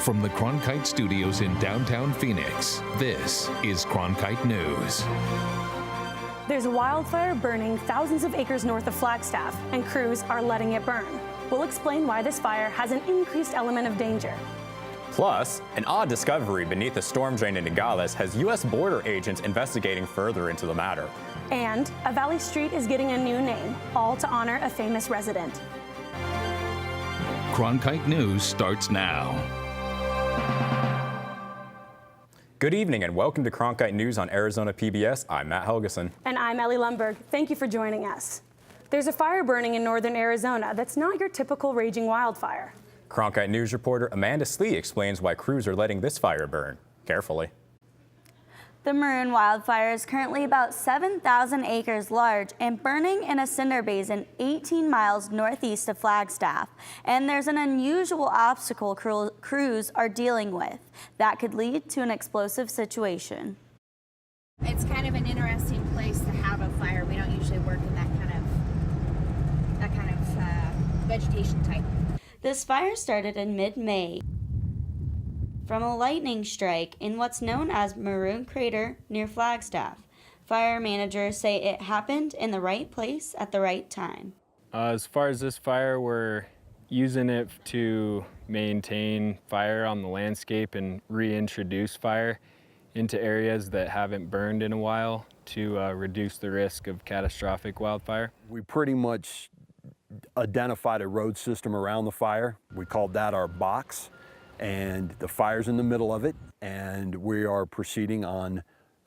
From the Cronkite Studios in downtown Phoenix, this is Cronkite News. There's a wildfire burning thousands of acres north of Flagstaff, and crews are letting it burn. We'll explain why this fire has an increased element of danger. Plus, an odd discovery beneath a storm drain in Nogales has U.S. border agents investigating further into the matter. And a Valley Street is getting a new name, all to honor a famous resident. Cronkite News starts now. Good evening and welcome to Cronkite News on Arizona PBS. I'm Matt Helgeson. And I'm Ellie Lundberg. Thank you for joining us. There's a fire burning in northern Arizona that's not your typical raging wildfire. Cronkite News reporter Amanda Slee explains why crews are letting this fire burn carefully. The Maroon wildfire is currently about 7,000 acres large and burning in a cinder basin 18 miles northeast of Flagstaff. And there's an unusual obstacle crews are dealing with that could lead to an explosive situation. It's kind of an interesting place to have a fire. We don't usually work in that kind of vegetation type. This fire started in mid-May from a lightning strike in what's known as Maroon Crater near Flagstaff. Fire managers say it happened in the right place at the right time. As far as this fire, we're using it to maintain fire on the landscape and reintroduce fire into areas that haven't burned in a while to reduce the risk of catastrophic wildfire. We pretty much identified a road system around the fire. We called that our box, and the fire's in the middle of it, and we are proceeding on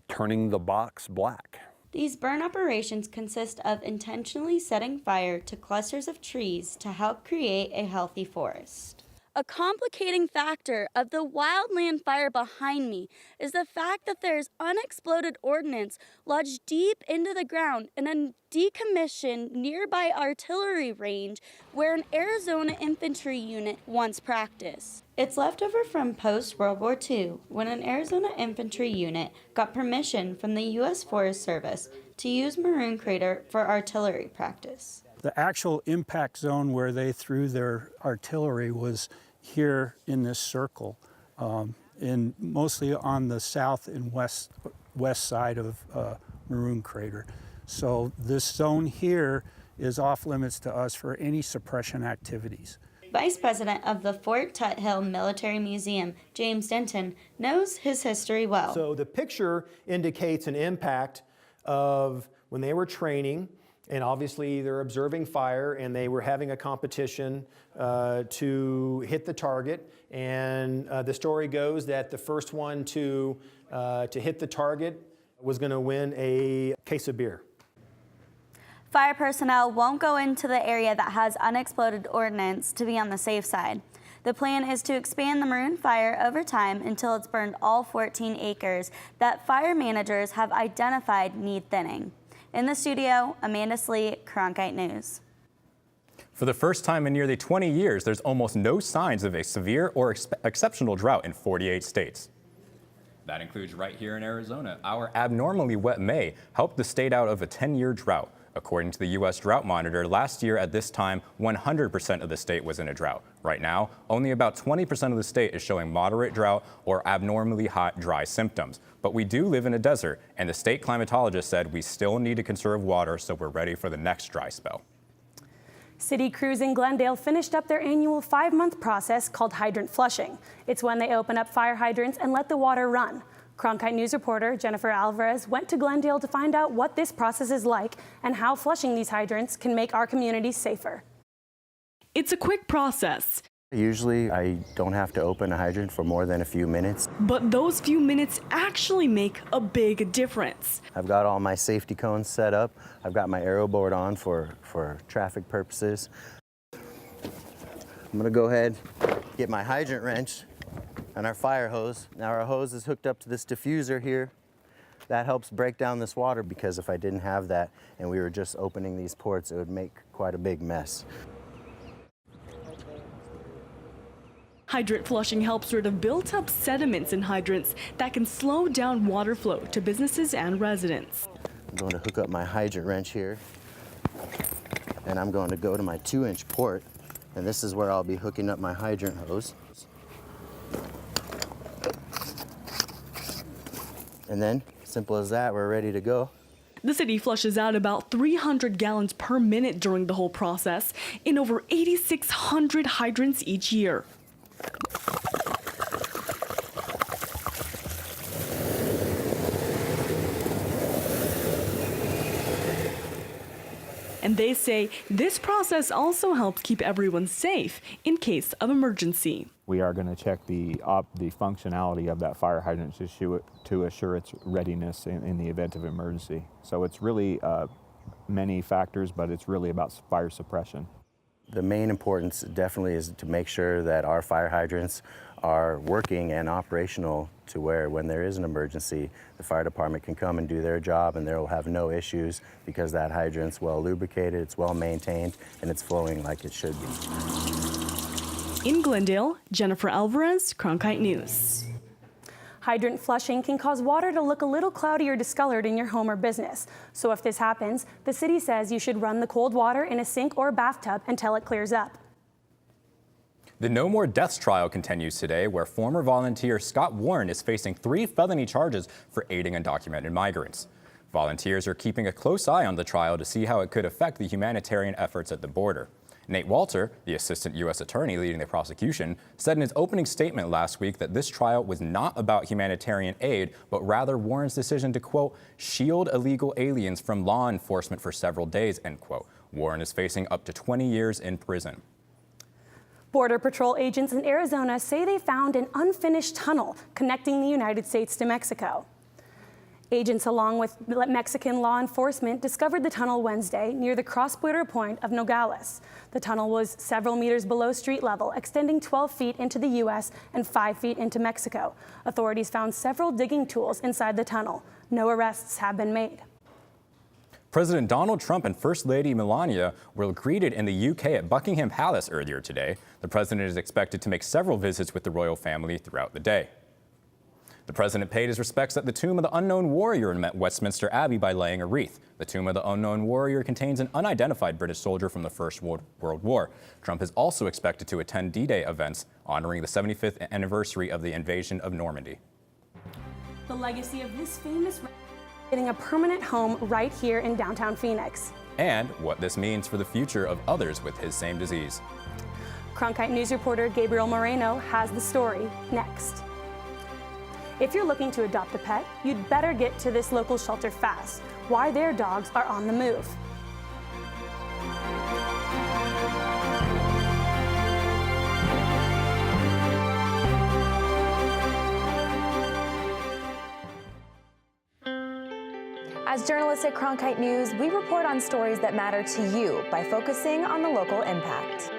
turning the box black. These burn operations consist of intentionally setting fire to clusters of trees to help create a healthy forest. A complicating factor of the wildland fire behind me is the fact that there's unexploded ordnance lodged deep into the ground in a decommissioned nearby artillery range where an Arizona infantry unit once practiced. It's left over from post-World War II when an Arizona infantry unit got permission from the U.S. Forest Service to use Maroon Crater for artillery practice. The actual impact zone where they threw their artillery was here in this circle, mostly on the south and west side of Maroon Crater. So this zone here is off limits to us for any suppression activities. Vice President of the Fort Tuthill Military Museum, James Denton, knows his history well. So the picture indicates an impact of when they were training, and obviously they're observing fire, and they were having a competition to hit the target. And the story goes that the first one to hit the target was going to win a case of beer. Fire personnel won't go into the area that has unexploded ordnance to be on the safe side. The plan is to expand the Maroon fire over time until it's burned all 14 acres that fire managers have identified need thinning. In the studio, Amanda Slee, Cronkite News. For the first time in nearly 20 years, there's almost no signs of a severe or exceptional drought in 48 states. That includes right here in Arizona. Our abnormally wet May helped the state out of a 10-year drought. According to the U.S. Drought Monitor, last year at this time, 100% of the state was in a drought. Right now, only about 20% of the state is showing moderate drought or abnormally hot, dry symptoms. But we do live in a desert, and the state climatologist said we still need to conserve water, so we're ready for the next dry spell. City crews in Glendale finished up their annual 5-month process called hydrant flushing. It's when they open up fire hydrants and let the water run. Cronkite News reporter Jennifer Alvarez went to Glendale to find out what this process is like and how flushing these hydrants can make our communities safer. It's a quick process. Usually I don't have to open a hydrant for more than a few minutes. But those few minutes actually make a big difference. I've got all my safety cones set up. I've got my aero board on for traffic purposes. I'm gonna go ahead, get my hydrant wrench and our fire hose. Now our hose is hooked up to this diffuser here. That helps break down this water, because if I didn't have that and we were just opening these ports, it would make quite a big mess. Hydrant flushing helps rid of built-up sediments in hydrants that can slow down water flow to businesses and residents. I'm going to hook up my hydrant wrench here, and I'm going to go to my 2-inch port, and this is where I'll be hooking up my hydrant hose. And then, simple as that, we're ready to go. The city flushes out about 300 gallons per minute during the whole process in over 8,600 hydrants each year. And they say this process also helps keep everyone safe in case of emergency. We are going to check the functionality of that fire hydrant to assure its readiness in the event of emergency. So it's really many factors, but it's really about fire suppression. The main importance definitely is to make sure that our fire hydrants are working and operational to where when there is an emergency, the fire department can come and do their job and they'll have no issues because that hydrant's well lubricated, it's well maintained, and it's flowing like it should be. In Glendale, Jennifer Alvarez, Cronkite News. Hydrant flushing can cause water to look a little cloudy or discolored in your home or business. So if this happens, the city says you should run the cold water in a sink or bathtub until it clears up. The No More Deaths trial continues today, where former volunteer Scott Warren is facing 3 felony charges for aiding undocumented migrants. Volunteers are keeping a close eye on the trial to see how it could affect the humanitarian efforts at the border. Nate Walter, the assistant U.S. attorney leading the prosecution, said in his opening statement last week that this trial was not about humanitarian aid, but rather Warren's decision to, quote, shield illegal aliens from law enforcement for several days, end quote. Warren is facing up to 20 years in prison. Border Patrol agents in Arizona say they found an unfinished tunnel connecting the United States to Mexico. Agents, along with Mexican law enforcement, discovered the tunnel Wednesday near the cross-border point of Nogales. The tunnel was several meters below street level, extending 12 feet into the U.S. and 5 feet into Mexico. Authorities found several digging tools inside the tunnel. No arrests have been made. President Donald Trump and First Lady Melania were greeted in the UK at Buckingham Palace earlier today. The president is expected to make several visits with the royal family throughout the day. The president paid his respects at the Tomb of the Unknown Warrior in Westminster Abbey by laying a wreath. The Tomb of the Unknown Warrior contains an unidentified British soldier from the First World War. Trump is also expected to attend D-Day events honoring the 75th anniversary of the invasion of Normandy. The legacy of this famous getting a permanent home right here in downtown Phoenix. And what this means for the future of others with his same disease. Cronkite News reporter Gabriel Moreno has the story next. If you're looking to adopt a pet, you'd better get to this local shelter fast. Why their dogs are on the move. As journalists at Cronkite News, we report on stories that matter to you by focusing on the local impact.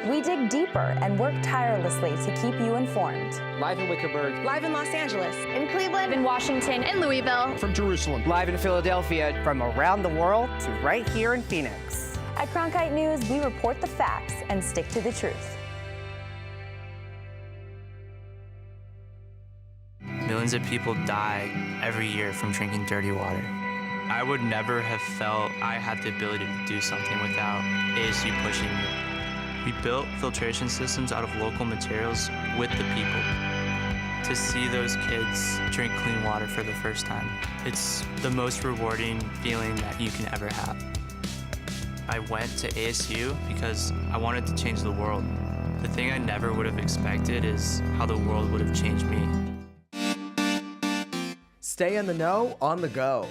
We dig deeper and work tirelessly to keep you informed. Live in Wickerburg. Live in Los Angeles. In Cleveland. In Washington. In Louisville. From Jerusalem. Live in Philadelphia. From around the world to right here in Phoenix. At Cronkite News, we report the facts and stick to the truth. Millions of people die every year from drinking dirty water. I would never have felt I had the ability to do something without ASU pushing me. We built filtration systems out of local materials with the people. To see those kids drink clean water for the first time, it's the most rewarding feeling that you can ever have. I went to ASU because I wanted to change the world. The thing I never would have expected is how the world would have changed me. Stay in the know on the go.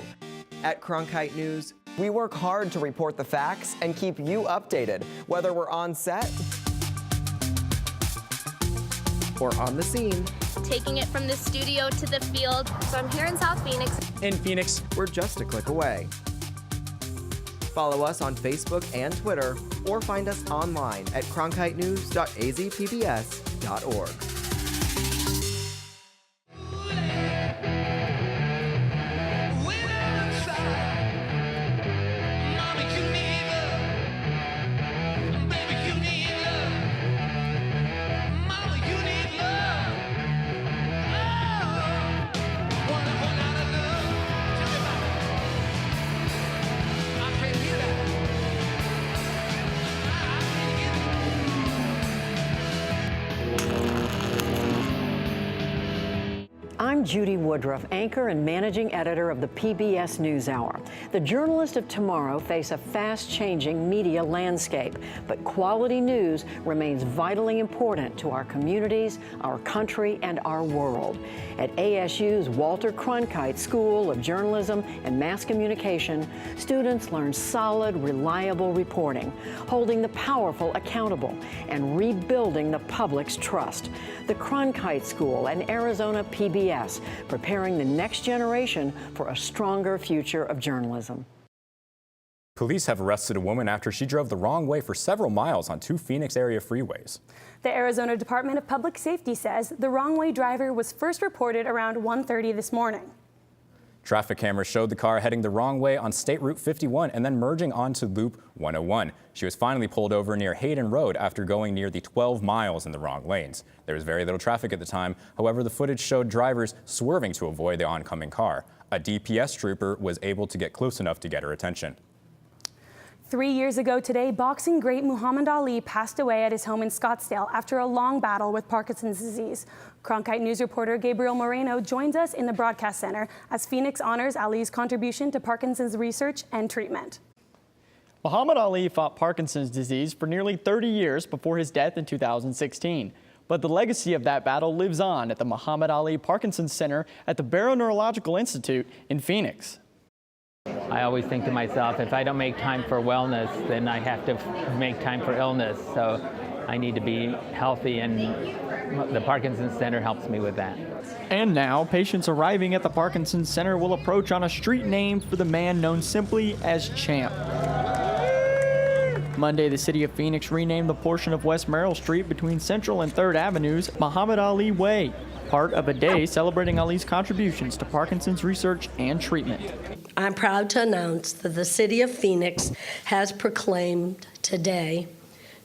At Cronkite News, we work hard to report the facts and keep you updated, whether we're on set or on the scene. Taking it from the studio to the field. So I'm here in South Phoenix. In Phoenix, we're just a click away. Follow us on Facebook and Twitter, or find us online at cronkitenews.azpbs.org. I'm Judy Woodruff, anchor and managing editor of the PBS NewsHour. The journalists of tomorrow face a fast-changing media landscape, but quality news remains vitally important to our communities, our country, and our world. At ASU's Walter Cronkite School of Journalism and Mass Communication, students learn solid, reliable reporting, holding the powerful accountable, and rebuilding the public's trust. The Cronkite School and Arizona PBS, preparing the next generation for a stronger future of journalism. Police have arrested a woman after she drove the wrong way for several miles on 2 Phoenix area freeways. The Arizona Department of Public Safety says the wrong-way driver was first reported around 1:30 this morning. Traffic cameras showed the car heading the wrong way on State Route 51 and then merging onto Loop 101. She was finally pulled over near Hayden Road after going nearly 12 miles in the wrong lanes. There was very little traffic at the time. However, the footage showed drivers swerving to avoid the oncoming car. A DPS trooper was able to get close enough to get her attention. 3 years ago today, boxing great Muhammad Ali passed away at his home in Scottsdale after a long battle with Parkinson's disease. Cronkite News reporter Gabriel Moreno joins us in the broadcast center as Phoenix honors Ali's contribution to Parkinson's research and treatment. Muhammad Ali fought Parkinson's disease for nearly 30 years before his death in 2016. But the legacy of that battle lives on at the Muhammad Ali Parkinson's Center at the Barrow Neurological Institute in Phoenix. I always think to myself, if I don't make time for wellness, then I have to make time for illness. So I need to be healthy, and the Parkinson's Center helps me with that. And now, patients arriving at the Parkinson's Center will approach on a street named for the man known simply as Champ. Monday, the city of Phoenix renamed the portion of West Merrill Street between Central and 3rd Avenues Muhammad Ali Way, part of a day celebrating Ali's contributions to Parkinson's research and treatment. I'm proud to announce that the City of Phoenix has proclaimed today,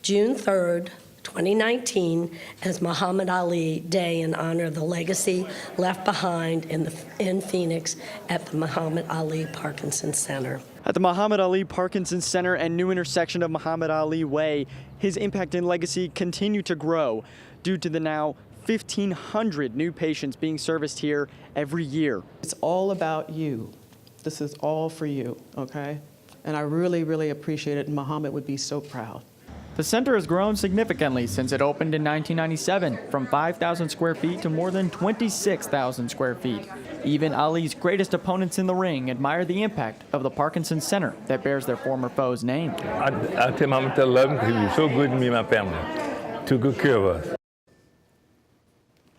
June 3rd, 2019, as Muhammad Ali Day in honor of the legacy left behind in Phoenix at the Muhammad Ali Parkinson's Center. At the Muhammad Ali Parkinson's Center and new intersection of Muhammad Ali Way, his impact and legacy continue to grow due to the now 1,500 new patients being serviced here every year. It's all about you. This is all for you, okay? And I really, really appreciate it, and Muhammad would be so proud. The center has grown significantly since it opened in 1997, from 5,000 square feet to more than 26,000 square feet. Even Ali's greatest opponents in the ring admire the impact of the Parkinson's Center that bears their former foe's name. I tell Mama to love him because he was so good to me and my family. Took good care of us.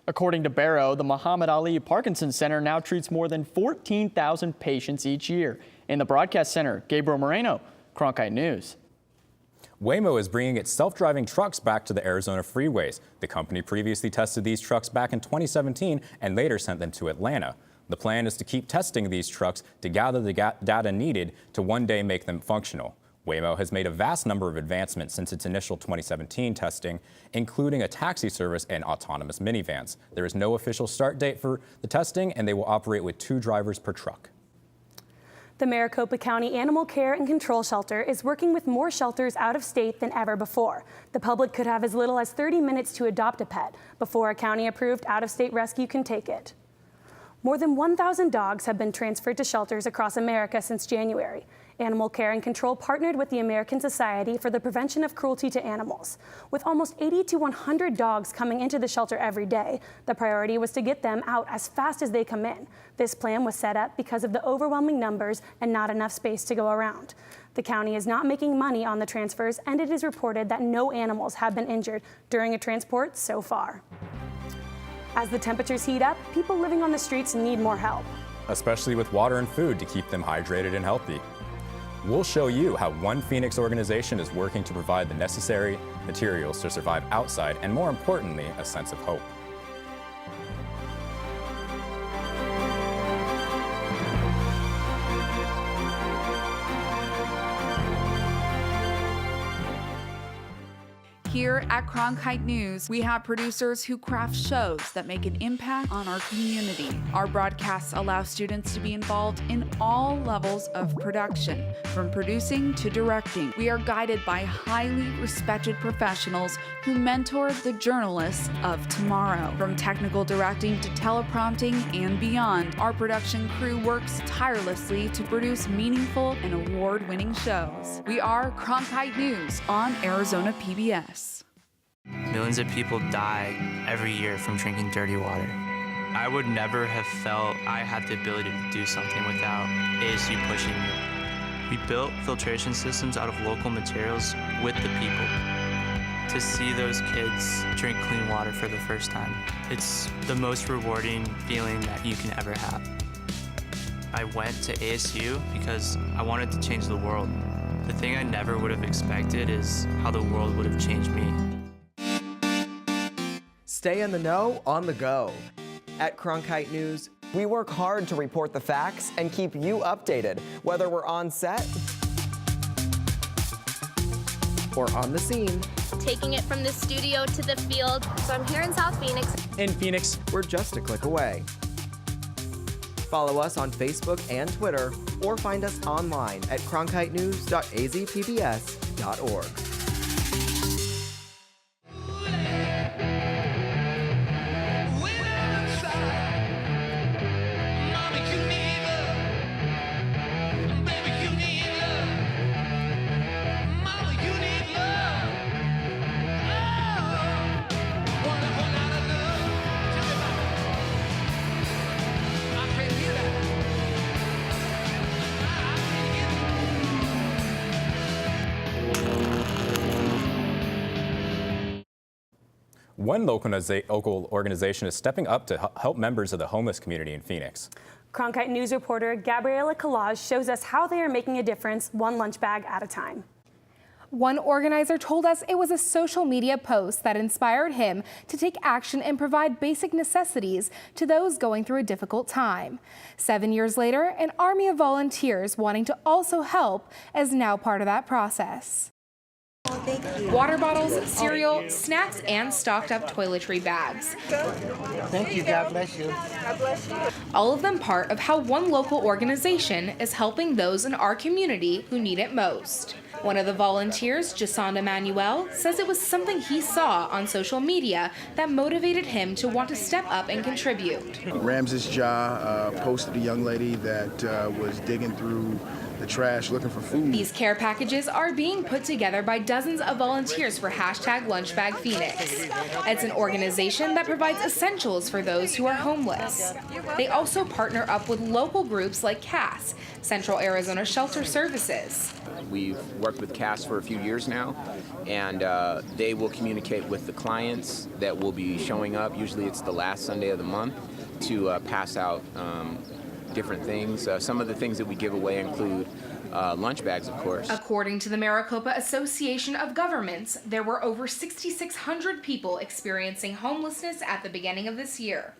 According to Barrow, the Muhammad Ali Parkinson's Center now treats more than 14,000 patients each year. In the broadcast center, Gabriel Moreno, Cronkite News. Waymo is bringing its self-driving trucks back to the Arizona freeways. The company previously tested these trucks back in 2017 and later sent them to Atlanta. The plan is to keep testing these trucks to gather the data needed to one day make them functional. Waymo has made a vast number of advancements since its initial 2017 testing, including a taxi service and autonomous minivans. There is no official start date for the testing, and they will operate with 2 drivers per truck. The Maricopa County Animal Care and Control Shelter is working with more shelters out of state than ever before. The public could have as little as 30 minutes to adopt a pet before a county-approved out-of-state rescue can take it. More than 1,000 dogs have been transferred to shelters across America since January. Animal Care and Control partnered with the American Society for the Prevention of Cruelty to Animals. With almost 80 to 100 dogs coming into the shelter every day, the priority was to get them out as fast as they come in. This plan was set up because of the overwhelming numbers and not enough space to go around. The county is not making money on the transfers, and it is reported that no animals have been injured during a transport so far. As the temperatures heat up, people living on the streets need more help, especially with water and food to keep them hydrated and healthy. We'll show you how one Phoenix organization is working to provide the necessary materials to survive outside and, more importantly, a sense of hope. Here at Cronkite News, we have producers who craft shows that make an impact on our community. Our broadcasts allow students to be involved in all levels of production, from producing to directing. We are guided by highly respected professionals who mentor the journalists of tomorrow. From technical directing to teleprompting and beyond, our production crew works tirelessly to produce meaningful and award-winning shows. We are Cronkite News on Arizona PBS. Millions of people die every year from drinking dirty water. I would never have felt I had the ability to do something without ASU pushing me. We built filtration systems out of local materials with the people. To see those kids drink clean water for the first time, it's the most rewarding feeling that you can ever have. I went to ASU because I wanted to change the world. The thing I never would have expected is how the world would have changed me. Stay in the know on the go. At Cronkite News, we work hard to report the facts and keep you updated, whether we're on set or on the scene. Taking it from the studio to the field. So I'm here in South Phoenix. In Phoenix, we're just a click away. Follow us on Facebook and Twitter, or find us online at cronkitenews.azpbs.org. One local organization is stepping up to help members of the homeless community in Phoenix. Cronkite News reporter Gabriella Collage shows us how they are making a difference one lunch bag at a time. One organizer told us it was a social media post that inspired him to take action and provide basic necessities to those going through a difficult time. 7 years later, an army of volunteers wanting to also help is now part of that process. Water bottles, cereal, snacks, and stocked up toiletry bags. Thank you. God bless you. God bless you. All of them part of how one local organization is helping those in our community who need it most. One of the volunteers, Jasonda Manuel, says it was something he saw on social media that motivated him to want to step up and contribute. Ramses Ja posted a young lady that was digging through the trash looking for food. These care packages are being put together by dozens of volunteers for #LunchBagPhoenix. It's an organization that provides essentials for those who are homeless. They also partner up with local groups like CAS, Central Arizona Shelter Services. We've worked with CAS for a few years now, and they will communicate with the clients that will be showing up. Usually it's the last Sunday of the month to pass out different things. Some of the things that we give away include lunch bags, of course. According to the Maricopa Association of Governments, there were over 6,600 people experiencing homelessness at the beginning of this year.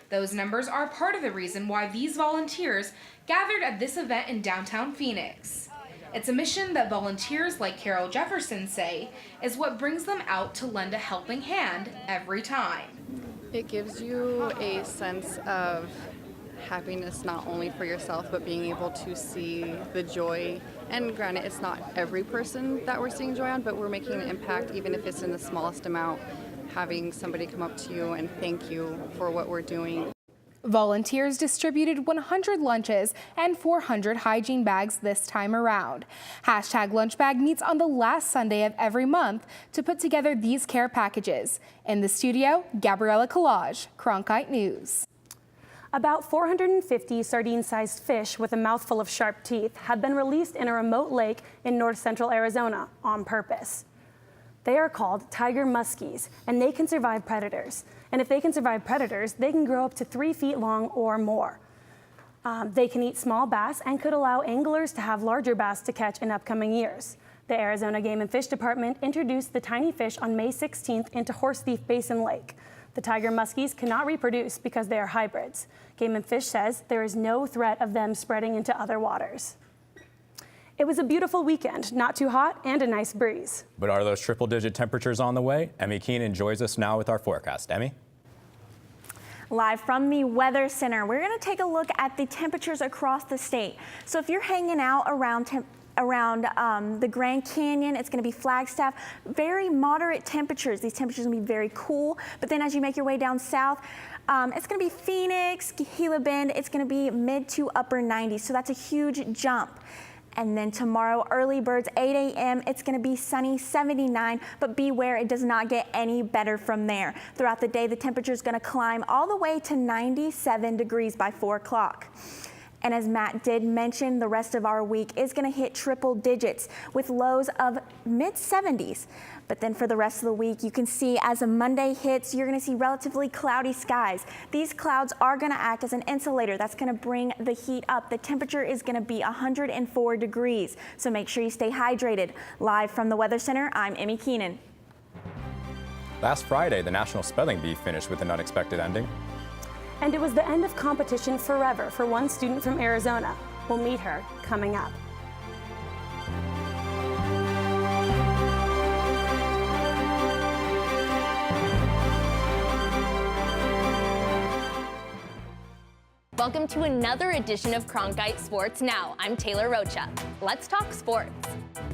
Those numbers are part of the reason why these volunteers gathered at this event in downtown Phoenix. It's a mission that volunteers like Carol Jefferson say is what brings them out to lend a helping hand every time. It gives you a sense of happiness not only for yourself, but being able to see the joy. And granted, it's not every person that we're seeing joy on, but we're making an impact, even if it's in the smallest amount, having somebody come up to you and thank you for what we're doing. Volunteers distributed 100 lunches and 400 hygiene bags this time around. #LunchBag meets on the last Sunday of every month to put together these care packages. In the studio, Gabriella Collage, Cronkite News. About 450 sardine-sized fish with a mouthful of sharp teeth have been released in a remote lake in north central Arizona on purpose. They are called tiger muskies, and they can survive predators. And if they can survive predators, they can grow up to 3 feet long or more. They can eat small bass and could allow anglers to have larger bass to catch in upcoming years. The Arizona Game and Fish Department introduced the tiny fish on May 16th into Horse Thief Basin Lake. The tiger muskies cannot reproduce because they are hybrids. Game and Fish says there is no threat of them spreading into other waters. It was a beautiful weekend, not too hot and a nice breeze. But are those triple-digit temperatures on the way? Emmy Keenan joins us now with our forecast. Emmy? Live from the Weather Center, we're going to take a look at the temperatures across the state. So if you're hanging out around the Grand Canyon, it's going to be Flagstaff, very moderate temperatures. These temperatures are going to be very cool. But then as you make your way down south, it's going to be Phoenix, Gila Bend. It's going to be mid to upper 90s. So that's a huge jump. And then tomorrow, early birds, 8 a.m., it's going to be sunny, 79, but beware, it does not get any better from there. Throughout the day, the temperature is going to climb all the way to 97 degrees by 4 o'clock. And as Matt did mention, the rest of our week is going to hit triple digits with lows of mid-70s. But then for the rest of the week, you can see as a Monday hits, you're going to see relatively cloudy skies. These clouds are going to act as an insulator. That's going to bring the heat up. The temperature is going to be 104 degrees. So make sure you stay hydrated. Live from the Weather Center, I'm Emmy Keenan. Last Friday, the National Spelling Bee finished with an unexpected ending. And it was the end of competition forever for one student from Arizona. We'll meet her coming up. Welcome to another edition of Cronkite Sports Now. I'm Taylor Rocha. Let's talk sports.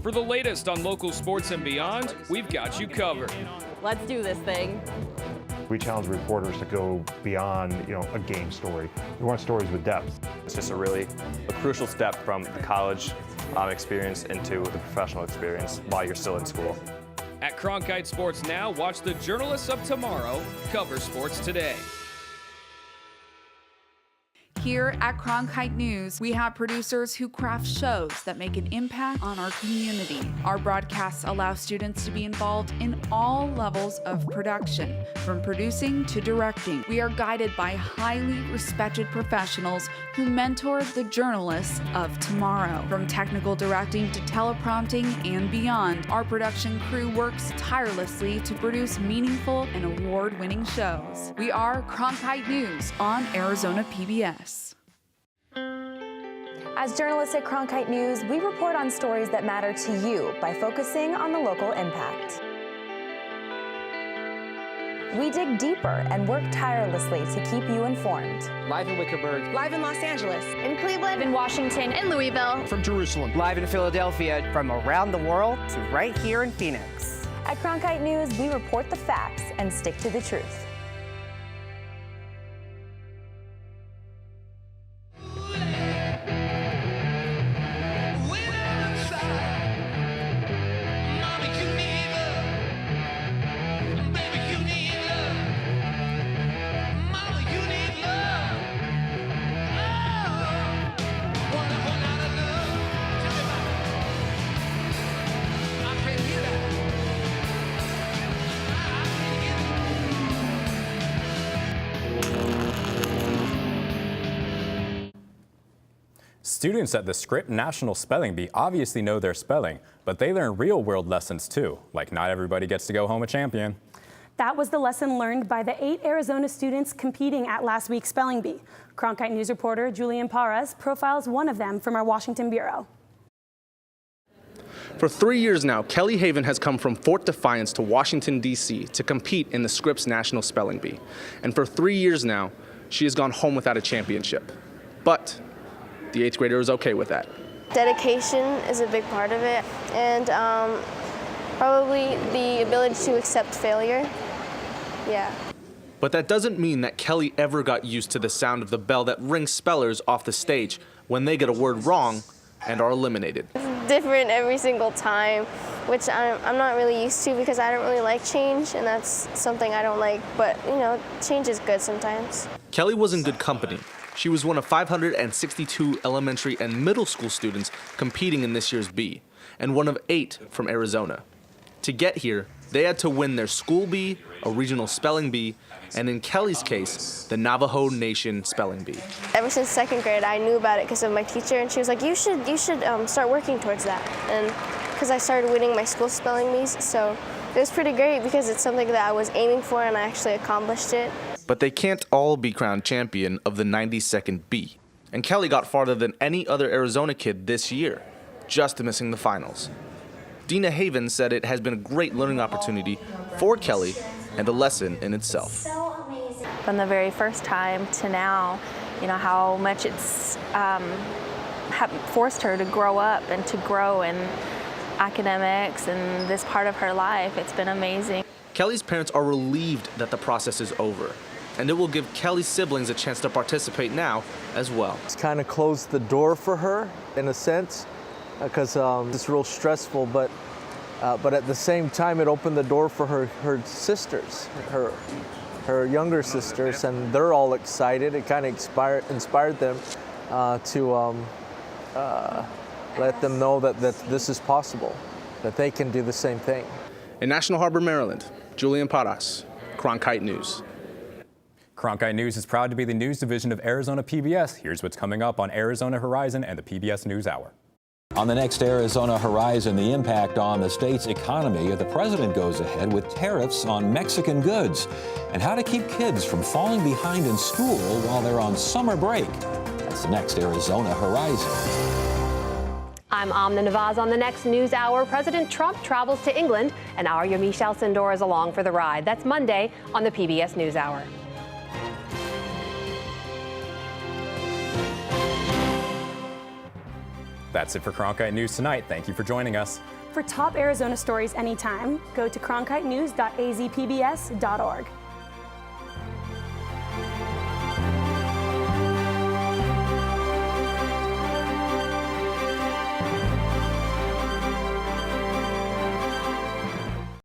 For the latest on local sports and beyond, we've got you covered. Let's do this thing. We challenge reporters to go beyond, a game story. We want stories with depth. It's just a crucial step from the college experience into the professional experience while you're still in school. At Cronkite Sports Now, watch the journalists of tomorrow cover sports today. Here at Cronkite News, we have producers who craft shows that make an impact on our community. Our broadcasts allow students to be involved in all levels of production, from producing to directing. We are guided by highly respected professionals who mentor the journalists of tomorrow. From technical directing to teleprompting and beyond, our production crew works tirelessly to produce meaningful and award-winning shows. We are Cronkite News on Arizona PBS. As journalists at Cronkite News, we report on stories that matter to you by focusing on the local impact. We dig deeper and work tirelessly to keep you informed. Live in Wickerburg. Live in Los Angeles. In Cleveland. In Washington. In Louisville. From Jerusalem. Live in Philadelphia. From around the world to right here in Phoenix. At Cronkite News, we report the facts and stick to the truth. Students at the Scripps National Spelling Bee obviously know their spelling, but they learn real-world lessons too, like not everybody gets to go home a champion. That was the lesson learned by the 8 Arizona students competing at last week's Spelling Bee. Cronkite News reporter Julian Parras profiles one of them from our Washington bureau. For 3 years now, Kelly Haven has come from Fort Defiance to Washington, D.C. to compete in the Scripps National Spelling Bee. And for 3 years now, she has gone home without a championship. But the 8th grader is okay with that. Dedication is a big part of it, and probably the ability to accept failure. Yeah. But that doesn't mean that Kelly ever got used to the sound of the bell that rings spellers off the stage when they get a word wrong and are eliminated. It's different every single time, which I'm not really used to because I don't really like change, and that's something I don't like, but change is good sometimes. Kelly was in good company. She was one of 562 elementary and middle school students competing in this year's bee, and one of 8 from Arizona. To get here, they had to win their school bee, a regional spelling bee, and in Kelly's case, the Navajo Nation Spelling Bee. Ever since 2nd grade, I knew about it because of my teacher, and she was like, you should start working towards that. And because I started winning my school spelling bees, so it was pretty great because it's something that I was aiming for and I actually accomplished it. But they can't all be crowned champion of the 92nd bee. And Kelly got farther than any other Arizona kid this year. just missing the finals. Dina Haven said it has been a great learning opportunity for Kelly and a lesson in itself. From the very first time to now, you know, how much it's forced her to grow up and to grow in academics and this part of her life. It's been amazing. Kelly's parents are relieved that the process is over, and it will give Kelly's siblings a chance to participate now as well. It's kind of closed the door for her in a sense, because it's real stressful, but at the same time it opened the door for her sisters, her younger sisters, and they're all excited. It kind of inspired them to let them know that this is possible, that they can do the same thing. In National Harbor, Maryland, Julian Paras, Cronkite News. Cronkite News is proud to be the news division of Arizona PBS. Here's what's coming up on Arizona Horizon and the PBS NewsHour. On the next Arizona Horizon, the impact on the state's economy. The president goes ahead with tariffs on Mexican goods and how to keep kids from falling behind in school while they're on summer break. That's the next Arizona Horizon. I'm Amna Nawaz. On the next NewsHour, President Trump travels to England, and our Yamiche Alcindor is along for the ride. That's Monday on the PBS NewsHour. That's it for Cronkite News tonight. Thank you for joining us. For top Arizona stories anytime, go to cronkitenews.azpbs.org.